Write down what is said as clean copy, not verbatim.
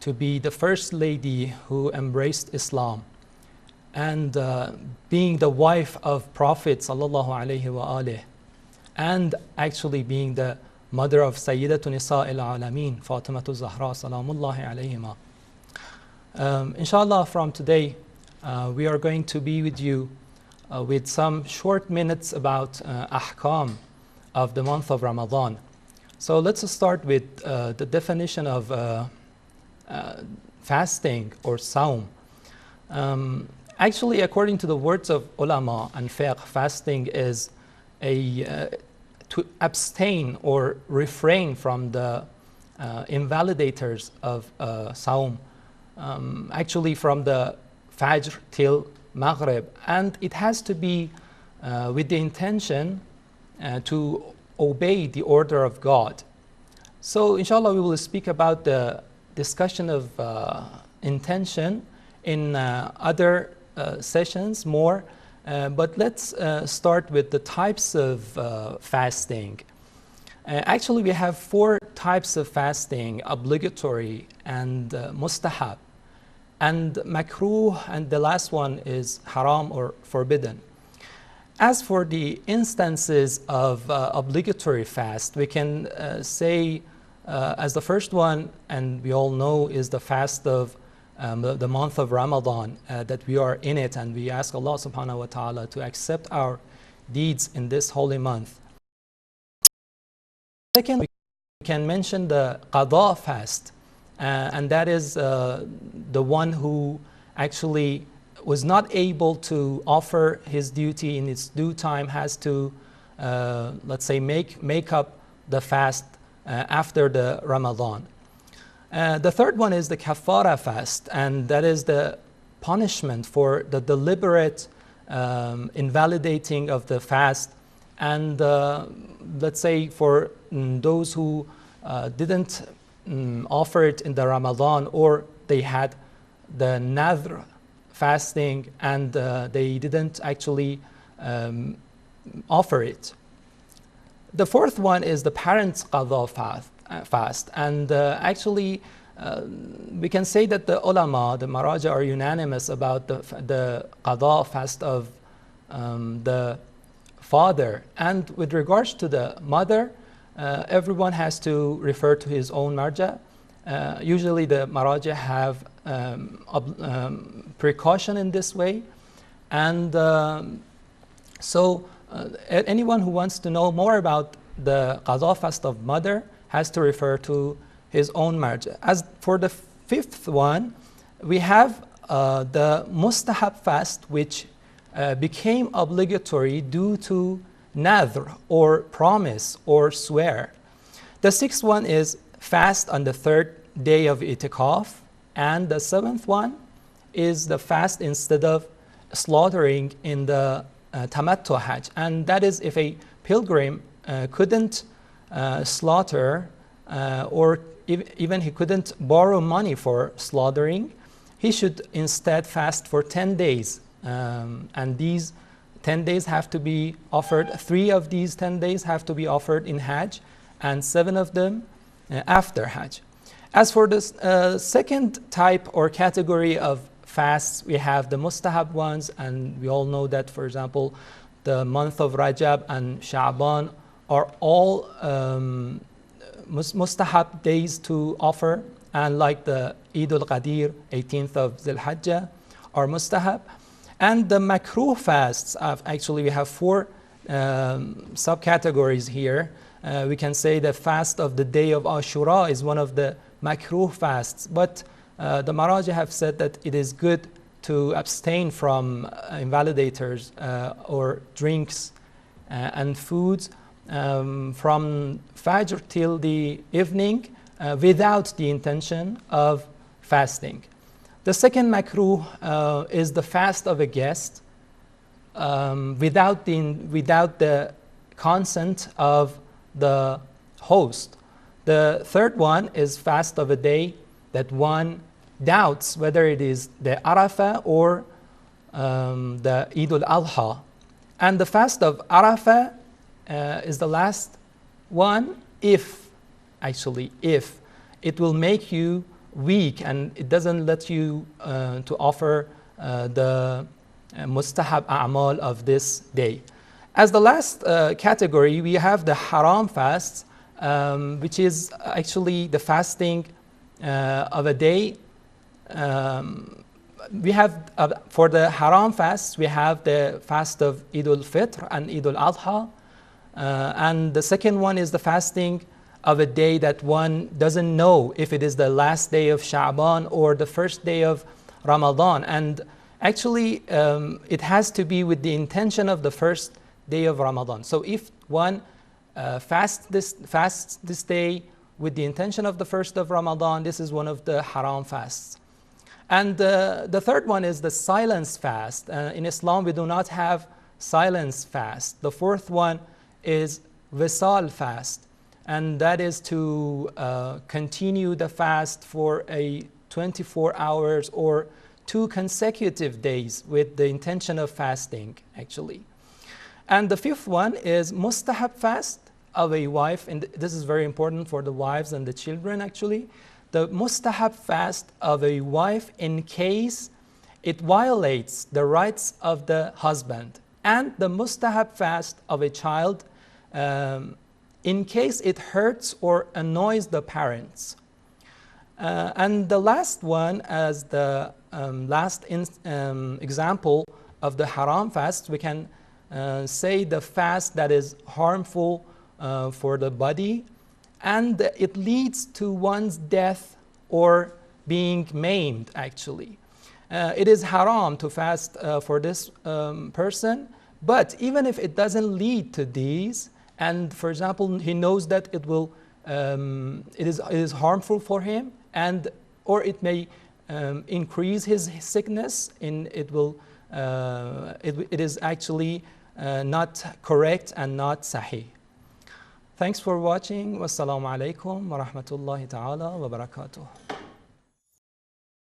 to be the first lady who embraced Islam, and being the wife of Prophet sallallahu alaihi wasallam, and actually being the mother of Sayyidatu Nisa al-Alameen, Fatimatu Zahra salamullahi alayhima. Inshallah, from today, we are going to be with you with some short minutes about ahkam of the month of Ramadan. So let's start with the definition of fasting or sawm. Actually, according to the words of ulama and fiqh, fasting is to abstain or refrain from the invalidators of sawm, actually from the Fajr till Maghrib, and it has to be with the intention to obey the order of God. So inshallah, we will speak about the discussion of intention in other sessions more, but let's start with the types of fasting. Actually, we have 4 types of fasting: obligatory and mustahab and makruh, and the last one is haram or forbidden. As for the instances of obligatory fast, we can say as the first one, and we all know, is the fast of the month of Ramadan, that we are in it, and we ask Allah subhanahu wa ta'ala to accept our deeds in this holy month. Second, we can mention the qada fast, and that is the one who actually was not able to offer his duty in its due time, has to, let's say, make up the fast after the Ramadan. The third one is the kafara fast, and that is the punishment for the deliberate invalidating of the fast, and let's say for those who didn't offer it in the Ramadan, or they had the nadhr fasting and they didn't actually offer it. The fourth one is the parents' qadha fast, and actually we can say that the ulama, the maraja, are unanimous about the qadha fast of the father. And with regards to the mother, everyone has to refer to his own marja. Usually the maraja have precaution in this way, and so anyone who wants to know more about the qadha fast of mother has to refer to his own marja. As for the fifth one, we have the mustahab fast, which became obligatory due to nadhr or promise or swear. The sixth one is fast on the 3rd day of itikaf, and the 7th one is the fast instead of slaughtering in the tamattu hajj, and that is if a pilgrim couldn't slaughter or even he couldn't borrow money for slaughtering, he should instead fast for 10 days, and these 10 days have to be offered. 3 of these 10 days have to be offered in hajj, and 7 of them after hajj. As for the second type or category of fasts, we have the mustahab ones, and we all know that, for example, the month of Rajab and Sha'ban are all mustahab days to offer, and like the Eid al-Qadir, 18th of Zil Hajjah, are mustahab. And the makruh fasts, actually we have 4 subcategories here. We can say the fast of the day of Ashura is one of the makruh fasts, but the maraja have said that it is good to abstain from invalidators or drinks and foods from Fajr till the evening without the intention of fasting. The second makruh is the fast of a guest without the consent of the host. The third one is fast of a day that one doubts whether it is the Arafah or the Eid al-Adha. And the fast of Arafah is the last one if it will make you weak and it doesn't let you to offer the mustahab a'mal of this day. As the last category, we have the haram fast, which is actually the fasting of a day. We have, for the haram fast, we have the fast of Eid al-Fitr and Eid al-Adha. And the second one is the fasting of a day that one doesn't know if it is the last day of Sha'ban or the first day of Ramadan. And actually, it has to be with the intention of the first day of Ramadan. So if one fasts this day with the intention of the first of Ramadan, this is one of the haram fasts. And the third one is the silence fast. In Islam, we do not have silence fast. The fourth one is Wisal fast, and that is to continue the fast for a 24 hours or 2 consecutive days with the intention of fasting, actually. And the fifth one is mustahab fast of a wife, and this is very important for the wives and the children, actually. The mustahab fast of a wife in case it violates the rights of the husband, and the mustahab fast of a child in case it hurts or annoys the parents. And the last one, as the last example of the haram fast, we can say the fast that is harmful for the body and it leads to one's death or being maimed, actually. It is haram to fast for this person, but even if it doesn't lead to these, and for example, he knows that it will, it is harmful for him, and or it may increase his sickness, and it will, it is actually not correct and not sahih. Thanks for watching. Wassalamu alaikum wa rahmatullahi ta'ala wa barakatuh.